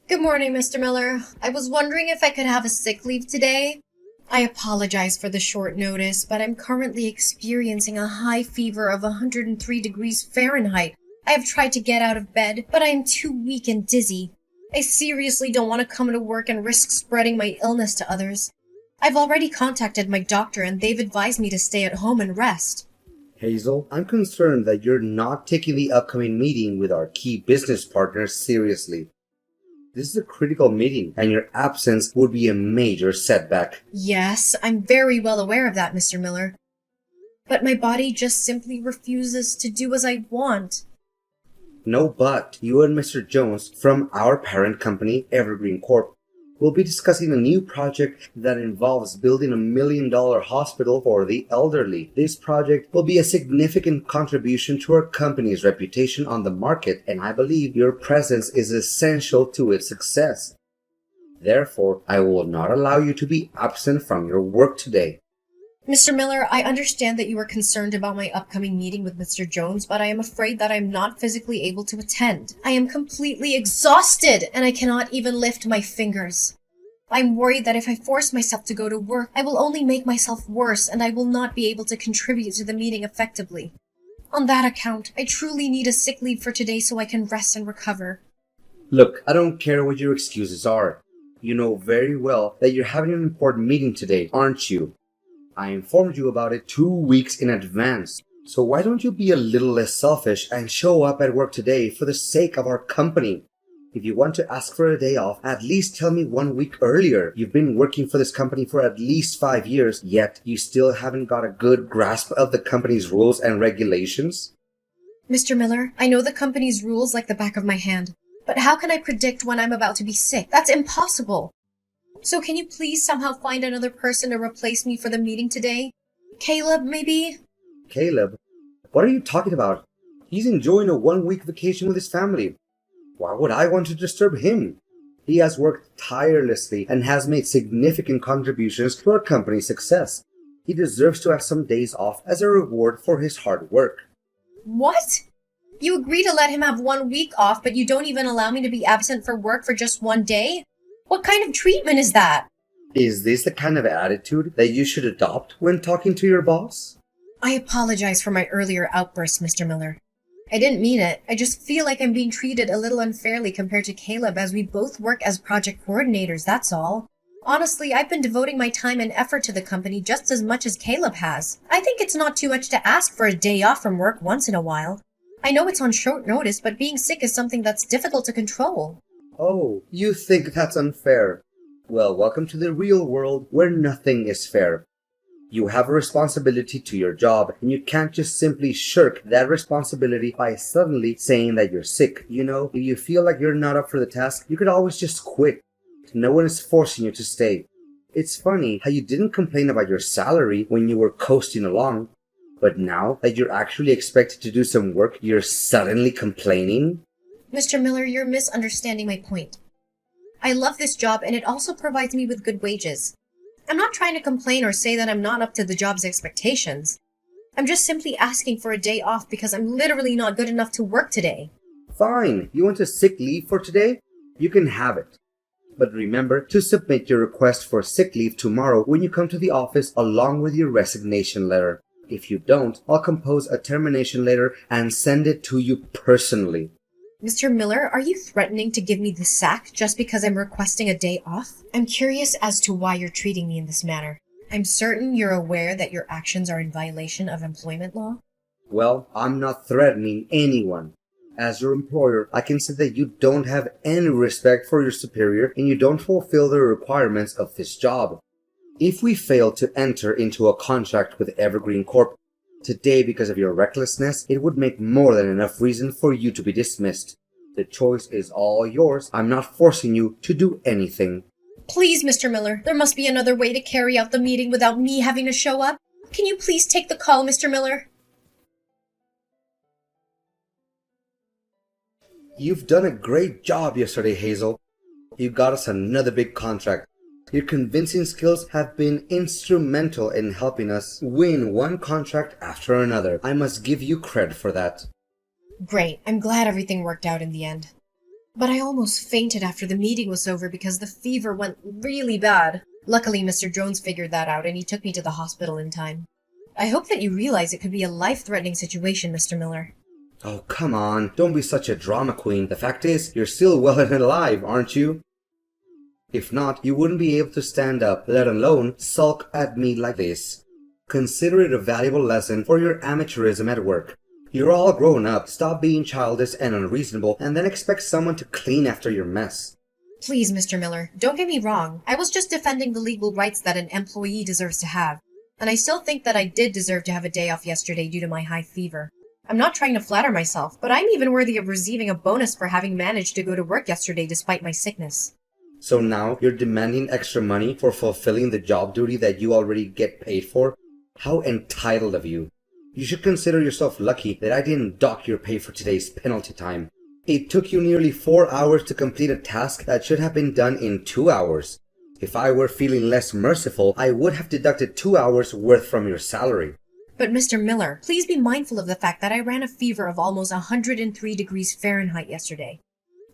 Good morning, Mr. Miller. I was wondering if I could have a sick leave today. I apologize for the short notice, but I'm currently experiencing a high fever of 103 degrees Fahrenheit. I have tried to get out of bed, but I am too weak and dizzy. I seriously don't want to come to work and risk spreading my illness to others. I've already contacted my doctor and they've advised me to stay at home and rest. Hazel, I'm concerned that you're not taking the upcoming meeting with our key business partners seriously. This is a critical meeting, and your absence would be a major setback. Yes, I'm very well aware of that, Mr. Miller. But my body just simply refuses to do as I want. No, but you and Mr. Jones from our parent company, Evergreen Corp, will be discussing a new project that involves building $1 million hospital for the elderly. This project will be a significant contribution to our company's reputation on the market, and I believe your presence is essential to its success. Therefore, I will not allow you to be absent from your work today. Mr. Miller, I understand that you are concerned about my upcoming meeting with Mr. Jones, but I am afraid that I am not physically able to attend. I am completely exhausted, and I cannot even lift my fingers. I'm worried that if I force myself to go to work, I will only make myself worse, and I will not be able to contribute to the meeting effectively. On that account, I truly need a sick leave for today so I can rest and recover. Look, I don't care what your excuses are. You know very well that you're having an important meeting today, aren't you? I informed you about it 2 weeks in advance. So why don't you be a little less selfish and show up at work today for the sake of our company? If you want to ask for a day off, at least tell me 1 week earlier. You've been working for this company for at least 5 years, yet you still haven't got a good grasp of the company's rules and regulations? Mr. Miller, I know the company's rules like the back of my hand, but how can I predict when I'm about to be sick? That's impossible. So can you please somehow find another person to replace me for the meeting today? Caleb, maybe? Caleb? What are you talking about? He's enjoying a 1 week vacation with his family. Why would I want to disturb him? He has worked tirelessly and has made significant contributions to our company's success. He deserves to have some days off as a reward for his hard work. What? You agree to let him have 1 week off, but you don't even allow me to be absent for work for just 1 day? What kind of treatment is that? Is this the kind of attitude that you should adopt when talking to your boss? I apologize for my earlier outburst, Mr. Miller. I didn't mean it. I just feel like I'm being treated a little unfairly compared to Caleb as we both work as project coordinators, that's all. Honestly, I've been devoting my time and effort to the company just as much as Caleb has. I think it's not too much to ask for a day off from work once in a while. I know it's on short notice, but being sick is something that's difficult to control. Oh, you think that's unfair? Well, welcome to the real world where nothing is fair. You have a responsibility to your job, and you can't just simply shirk that responsibility by suddenly saying that you're sick. You know, if you feel like you're not up for the task, you could always just quit. No one is forcing you to stay. It's funny how you didn't complain about your salary when you were coasting along, but now that you're actually expected to do some work, you're suddenly complaining? Mr. Miller, you're misunderstanding my point. I love this job and it also provides me with good wages. I'm not trying to complain or say that I'm not up to the job's expectations. I'm just simply asking for a day off because I'm literally not good enough to work today. Fine, you want a sick leave for today? You can have it. But remember to submit your request for sick leave tomorrow when you come to the office along with your resignation letter. If you don't, I'll compose a termination letter and send it to you personally. Mr. Miller, are you threatening to give me the sack just because I'm requesting a day off? I'm curious as to why you're treating me in this manner. I'm certain you're aware that your actions are in violation of employment law. Well, I'm not threatening anyone. As your employer, I can say that you don't have any respect for your superior and you don't fulfill the requirements of this job. If we fail to enter into a contract with Evergreen Corp today because of your recklessness, it would make more than enough reason for you to be dismissed. The choice is all yours. I'm not forcing you to do anything. Please, Mr. Miller, there must be another way to carry out the meeting without me having to show up. Can you please take the call, Mr. Miller? You've done a great job yesterday, Hazel. You got us another big contract. Your convincing skills have been instrumental in helping us win one contract after another. I must give you credit for that. Great. I'm glad everything worked out in the end. But I almost fainted after the meeting was over because the fever went really bad. Luckily, Mr. Jones figured that out and he took me to the hospital in time. I hope that you realize it could be a life-threatening situation, Mr. Miller. Oh, come on. Don't be such a drama queen. The fact is, you're still well and alive, aren't you? If not, you wouldn't be able to stand up, let alone sulk at me like this. Consider it a valuable lesson for your amateurism at work. You're all grown up, stop being childish and unreasonable, and then expect someone to clean after your mess. Please, Mr. Miller, don't get me wrong. I was just defending the legal rights that an employee deserves to have. And I still think that I did deserve to have a day off yesterday due to my high fever. I'm not trying to flatter myself, but I'm even worthy of receiving a bonus for having managed to go to work yesterday despite my sickness. So now you're demanding extra money for fulfilling the job duty that you already get paid for? How entitled of you. You should consider yourself lucky that I didn't dock your pay for today's penalty time. It took you nearly 4 hours to complete a task that should have been done in 2 hours. If I were feeling less merciful, I would have deducted 2 hours worth from your salary. But Mr. Miller, please be mindful of the fact that I ran a fever of almost 103 degrees Fahrenheit yesterday.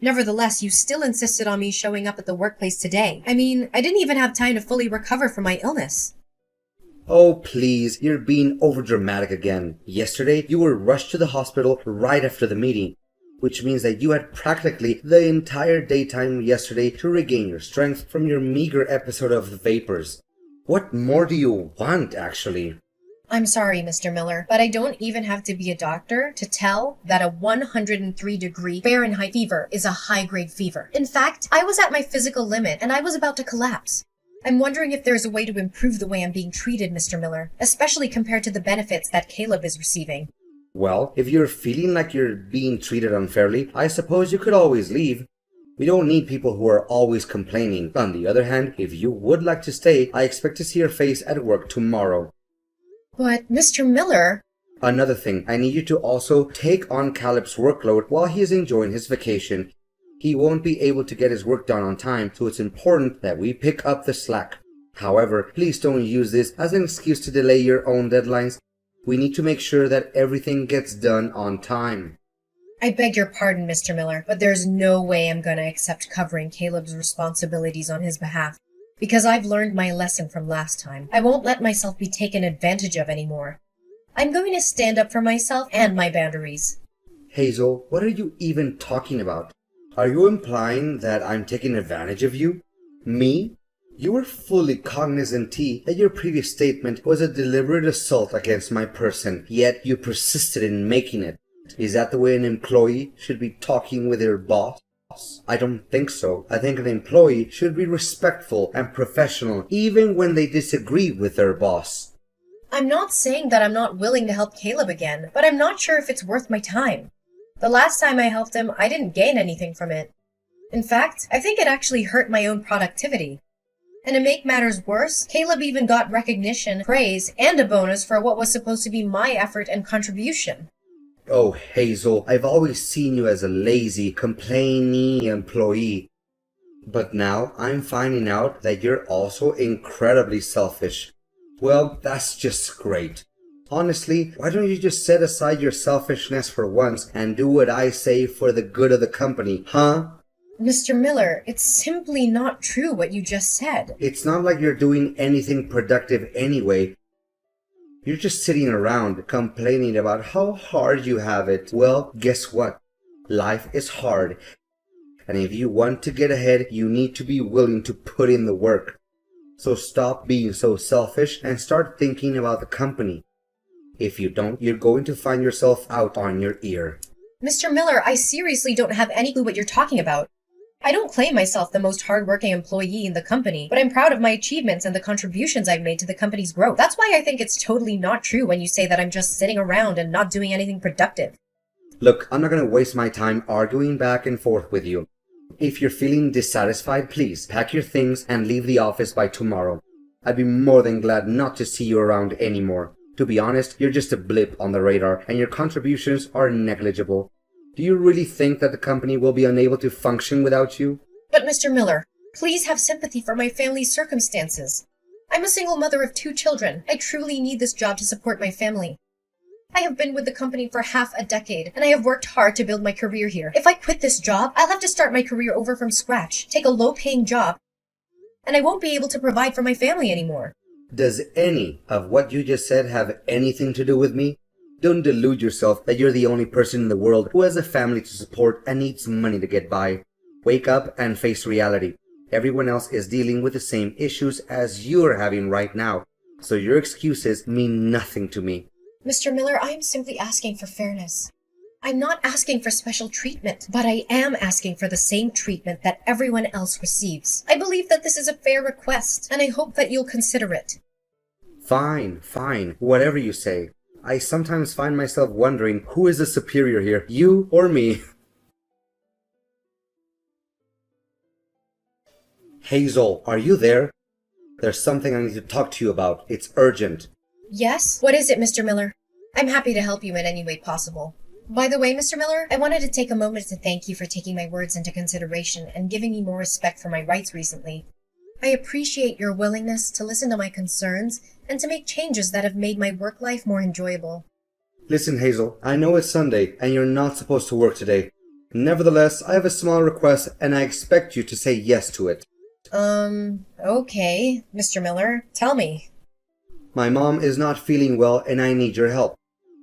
Nevertheless, you still insisted on me showing up at the workplace today. I mean, I didn't even have time to fully recover from my illness. Oh, please, you're being overdramatic again. Yesterday, you were rushed to the hospital right after the meeting, which means that you had practically the entire daytime yesterday to regain your strength from your meager episode of the vapors. What more do you want, actually? I'm sorry, Mr. Miller, but I don't even have to be a doctor to tell that a 103 degree Fahrenheit fever is a high-grade fever. In fact, I was at my physical limit and I was about to collapse. I'm wondering if there's a way to improve the way I'm being treated, Mr. Miller, especially compared to the benefits that Caleb is receiving. Well, if you're feeling like you're being treated unfairly, I suppose you could always leave. We don't need people who are always complaining. On the other hand, if you would like to stay, I expect to see your face at work tomorrow. But, Mr. Miller... Another thing, I need you to also take on Caleb's workload while he is enjoying his vacation. He won't be able to get his work done on time, so it's important that we pick up the slack. However, please don't use this as an excuse to delay your own deadlines. We need to make sure that everything gets done on time. I beg your pardon, Mr. Miller, but there's no way I'm going to accept covering Caleb's responsibilities on his behalf. Because I've learned my lesson from last time. I won't let myself be taken advantage of anymore. I'm going to stand up for myself and my boundaries. Hazel, what are you even talking about? Are you implying that I'm taking advantage of you? Me? You were fully cognizant, T, that your previous statement was a deliberate assault against my person, yet you persisted in making it. Is that the way an employee should be talking with their boss? I don't think so. I think an employee should be respectful and professional, even when they disagree with their boss. I'm not saying that I'm not willing to help Caleb again, but I'm not sure if it's worth my time. The last time I helped him, I didn't gain anything from it. In fact, I think it actually hurt my own productivity. And to make matters worse, Caleb even got recognition, praise, and a bonus for what was supposed to be my effort and contribution. Oh, Hazel, I've always seen you as a lazy, complaining employee. But now I'm finding out that you're also incredibly selfish. Well, that's just great. Honestly, why don't you just set aside your selfishness for once and do what I say for the good of the company, huh? Mr. Miller, it's simply not true what you just said. It's not like you're doing anything productive anyway. You're just sitting around complaining about how hard you have it. Well, guess what? Life is hard. And if you want to get ahead, you need to be willing to put in the work. So stop being so selfish and start thinking about the company. If you don't, you're going to find yourself out on your ear. Mr. Miller, I seriously don't have any clue what you're talking about. I don't claim myself the most hardworking employee in the company, but I'm proud of my achievements and the contributions I've made to the company's growth. That's why I think it's totally not true when you say that I'm just sitting around and not doing anything productive. Look, I'm not going to waste my time arguing back and forth with you. If you're feeling dissatisfied, please pack your things and leave the office by tomorrow. I'd be more than glad not to see you around anymore. To be honest, you're just a blip on the radar and your contributions are negligible. Do you really think that the company will be unable to function without you? But Mr. Miller, please have sympathy for my family's circumstances. I'm a single mother of 2 children. I truly need this job to support my family. I have been with the company for half a decade, and I have worked hard to build my career here. If I quit this job, I'll have to start my career over from scratch, take a low-paying job, and I won't be able to provide for my family anymore. Does any of what you just said have anything to do with me? Don't delude yourself that you're the only person in the world who has a family to support and needs money to get by. Wake up and face reality. Everyone else is dealing with the same issues as you're having right now, so your excuses mean nothing to me. Mr. Miller, I am simply asking for fairness. I'm not asking for special treatment, but I am asking for the same treatment that everyone else receives. I believe that this is a fair request, and I hope that you'll consider it. Fine, whatever you say. I sometimes find myself wondering who is the superior here, you or me? Hazel, are you there? There's something I need to talk to you about. It's urgent. Yes? What is it, Mr. Miller? I'm happy to help you in any way possible. By the way, Mr. Miller, I wanted to take a moment to thank you for taking my words into consideration and giving me more respect for my rights recently. I appreciate your willingness to listen to my concerns and to make changes that have made my work life more enjoyable. Listen, Hazel, I know it's Sunday and you're not supposed to work today. Nevertheless, I have a small request and I expect you to say yes to it. Okay, Mr. Miller, tell me. My mom is not feeling well and I need your help.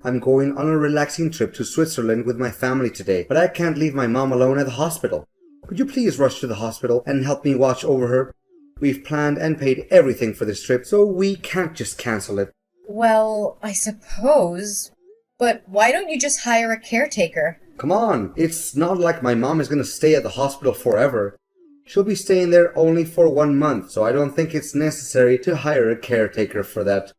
I'm going on a relaxing trip to Switzerland with my family today, but I can't leave my mom alone at the hospital. Could you please rush to the hospital and help me watch over her? We've planned and paid everything for this trip, so we can't just cancel it. Well, I suppose. But why don't you just hire a caretaker? Come on, it's not like my mom is going to stay at the hospital forever. She'll be staying there only for 1 month, so I don't think it's necessary to hire a caretaker for that.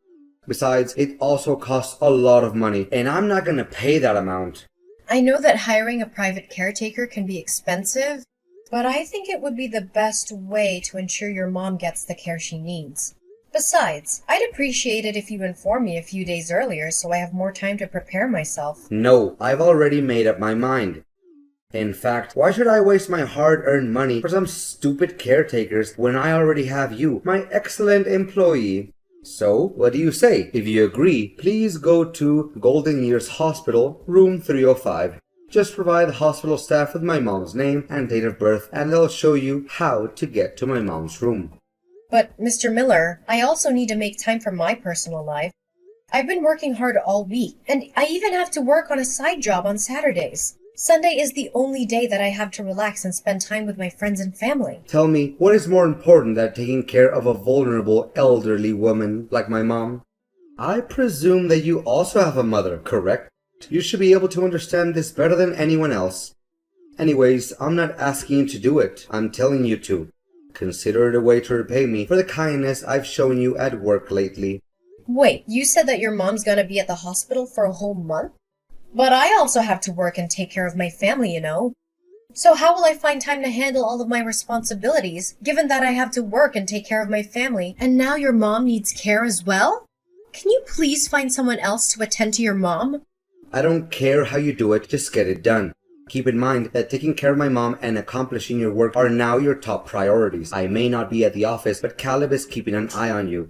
Besides, it also costs a lot of money, and I'm not going to pay that amount. I know that hiring a private caretaker can be expensive, but I think it would be the best way to ensure your mom gets the care she needs. Besides, I'd appreciate it if you inform me a few days earlier so I have more time to prepare myself. No, I've already made up my mind. In fact, why should I waste my hard-earned money for some stupid caretakers when I already have you, my excellent employee? So, what do you say? If you agree, please go to Golden Years Hospital, room 305. Just provide the hospital staff with my mom's name and date of birth, and they'll show you how to get to my mom's room. But, Mr. Miller, I also need to make time for my personal life. I've been working hard all week, and I even have to work on a side job on Saturdays. Sunday is the only day that I have to relax and spend time with my friends and family. Tell me, what is more important than taking care of a vulnerable elderly woman like my mom? I presume that you also have a mother, correct? You should be able to understand this better than anyone else. Anyways, I'm not asking you to do it. I'm telling you to. Consider it a way to repay me for the kindness I've shown you at work lately. Wait, you said that your mom's gonna be at the hospital for a whole month? But I also have to work and take care of my family, you know. So how will I find time to handle all of my responsibilities, given that I have to work and take care of my family, and now your mom needs care as well? Can you please find someone else to attend to your mom? I don't care how you do it, just get it done. Keep in mind that taking care of my mom and accomplishing your work are now your top priorities. I may not be at the office, but Caleb is keeping an eye on you.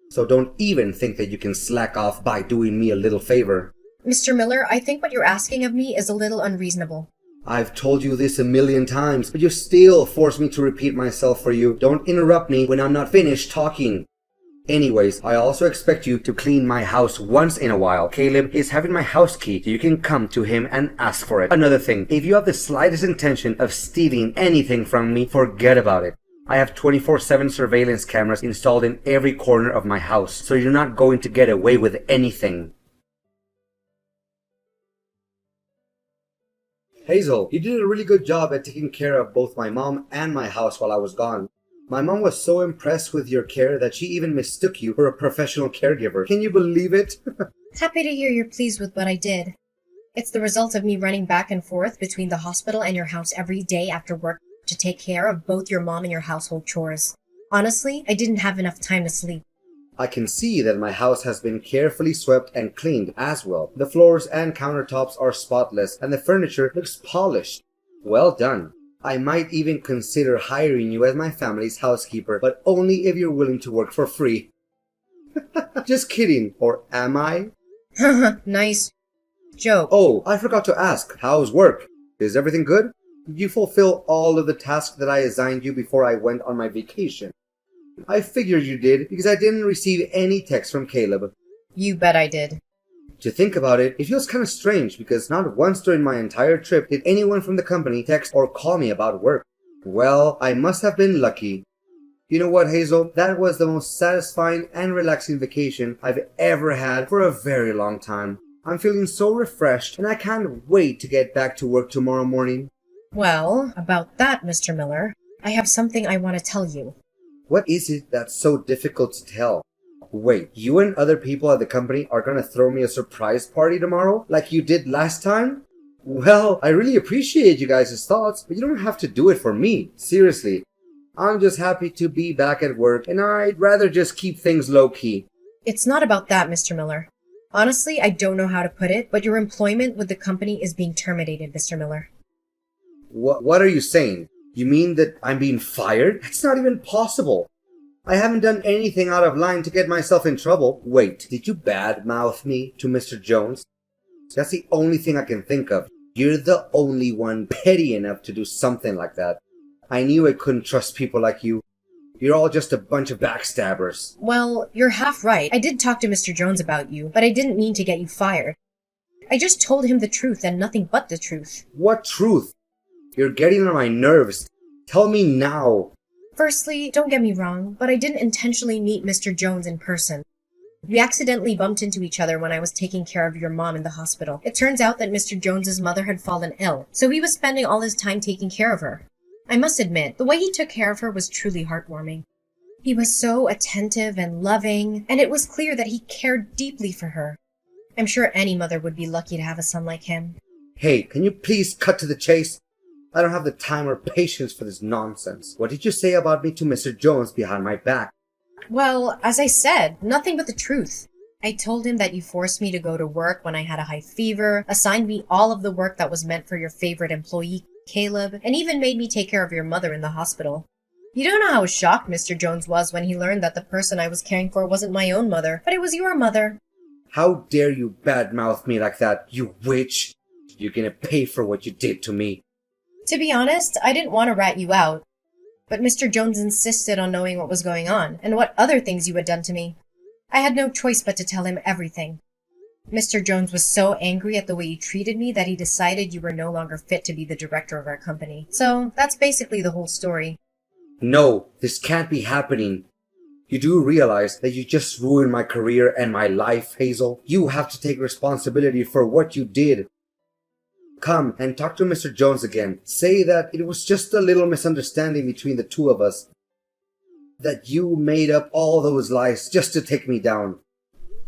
So don't even think that you can slack off by doing me a little favor. Mr. Miller, I think what you're asking of me is a little unreasonable. I've told you this 1,000,000 times, but you still force me to repeat myself for you. Don't interrupt me when I'm not finished talking. Anyways, I also expect you to clean my house once in a while. Caleb is having my house key, so you can come to him and ask for it. Another thing, if you have the slightest intention of stealing anything from me, forget about it. I have 24/7 surveillance cameras installed in every corner of my house, so you're not going to get away with anything. Hazel, you did a really good job at taking care of both my mom and my house while I was gone. My mom was so impressed with your care that she even mistook you for a professional caregiver. Can you believe it? Happy to hear you're pleased with what I did. It's the result of me running back and forth between the hospital and your house every day after work to take care of both your mom and your household chores. Honestly, I didn't have enough time to sleep. I can see that my house has been carefully swept and cleaned as well. The floors and countertops are spotless and the furniture looks polished. Well done. I might even consider hiring you as my family's housekeeper, but only if you're willing to work for free. Just kidding, or am I? Haha, nice joke. Oh, I forgot to ask, how's work? Is everything good? Did you fulfill all of the tasks that I assigned you before I went on my vacation? I figured you did because I didn't receive any text from Caleb. You bet I did. To think about it, it feels kind of strange because not once during my entire trip did anyone from the company text or call me about work. Well, I must have been lucky. You know what, Hazel? That was the most satisfying and relaxing vacation I've ever had for a very long time. I'm feeling so refreshed and I can't wait to get back to work tomorrow morning. Well, about that, Mr. Miller, I have something I want to tell you. What is it that's so difficult to tell? Wait, you and other people at the company are gonna throw me a surprise party tomorrow, like you did last time? Well, I really appreciate you guys' thoughts, but you don't have to do it for me. Seriously. I'm just happy to be back at work, and I'd rather just keep things low-key. It's not about that, Mr. Miller. Honestly, I don't know how to put it, but your employment with the company is being terminated, Mr. Miller. What are you saying? You mean that I'm being fired? That's not even possible. I haven't done anything out of line to get myself in trouble. Wait, did you badmouth me to Mr. Jones? That's the only thing I can think of. You're the only one petty enough to do something like that. I knew I couldn't trust people like you. You're all just a bunch of backstabbers. Well, you're half right. I did talk to Mr. Jones about you, but I didn't mean to get you fired. I just told him the truth and nothing but the truth. What truth? You're getting on my nerves. Tell me now. Firstly, don't get me wrong, but I didn't intentionally meet Mr. Jones in person. We accidentally bumped into each other when I was taking care of your mom in the hospital. It turns out that Mr. Jones's mother had fallen ill, so he was spending all his time taking care of her. I must admit, the way he took care of her was truly heartwarming. He was so attentive and loving, and it was clear that he cared deeply for her. I'm sure any mother would be lucky to have a son like him. Hey, can you please cut to the chase? I don't have the time or patience for this nonsense. What did you say about me to Mr. Jones behind my back? Well, as I said, nothing but the truth. I told him that you forced me to go to work when I had a high fever, assigned me all of the work that was meant for your favorite employee, Caleb, and even made me take care of your mother in the hospital. You don't know how shocked Mr. Jones was when he learned that the person I was caring for wasn't my own mother, but it was your mother. How dare you badmouth me like that, you witch! You're gonna pay for what you did to me. To be honest, I didn't want to rat you out, but Mr. Jones insisted on knowing what was going on, and what other things you had done to me. I had no choice but to tell him everything. Mr. Jones was so angry at the way you treated me that he decided you were no longer fit to be the director of our company. So, that's basically the whole story. No, this can't be happening. You do realize that you just ruined my career and my life, Hazel? You have to take responsibility for what you did. Come and talk to Mr. Jones again. Say that it was just a little misunderstanding between the two of us. That you made up all those lies just to take me down.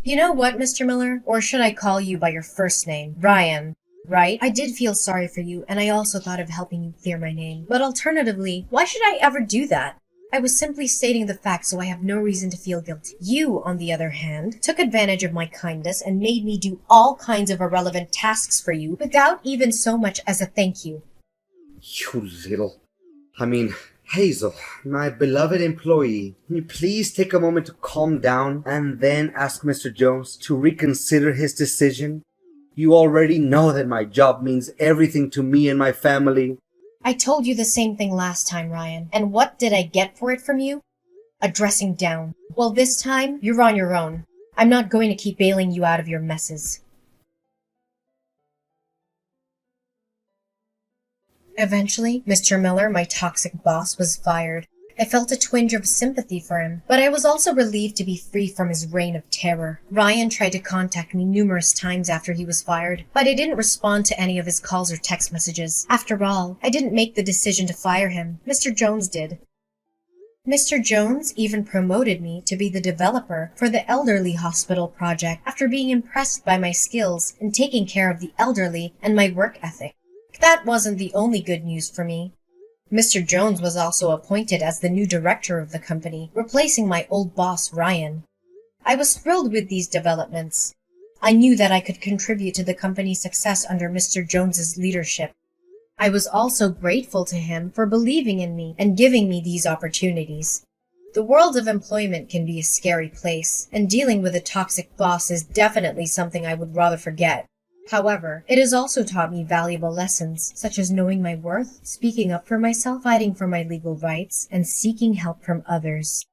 You know what, Mr. Miller? Or should I call you by your first name? Ryan, right? I did feel sorry for you, and I also thought of helping you clear my name. But alternatively, why should I ever do that? I was simply stating the facts, so I have no reason to feel guilty. You, on the other hand, took advantage of my kindness and made me do all kinds of irrelevant tasks for you without even so much as a thank you. You little... Hazel, my beloved employee, can you please take a moment to calm down and then ask Mr. Jones to reconsider his decision? You already know that my job means everything to me and my family. I told you the same thing last time, Ryan, and what did I get for it from you? A dressing down. Well, this time, you're on your own. I'm not going to keep bailing you out of your messes. Eventually, Mr. Miller, my toxic boss, was fired. I felt a twinge of sympathy for him, but I was also relieved to be free from his reign of terror. Ryan tried to contact me numerous times after he was fired, but I didn't respond to any of his calls or text messages. After all, I didn't make the decision to fire him. Mr. Jones did. Mr. Jones even promoted me to be the developer for the elderly hospital project after being impressed by my skills in taking care of the elderly and my work ethic. That wasn't the only good news for me. Mr. Jones was also appointed as the new director of the company, replacing my old boss, Ryan. I was thrilled with these developments. I knew that I could contribute to the company's success under Mr. Jones's leadership. I was also grateful to him for believing in me and giving me these opportunities. The world of employment can be a scary place, and dealing with a toxic boss is definitely something I would rather forget. However, it has also taught me valuable lessons, such as knowing my worth, speaking up for myself, fighting for my legal rights, and seeking help from others.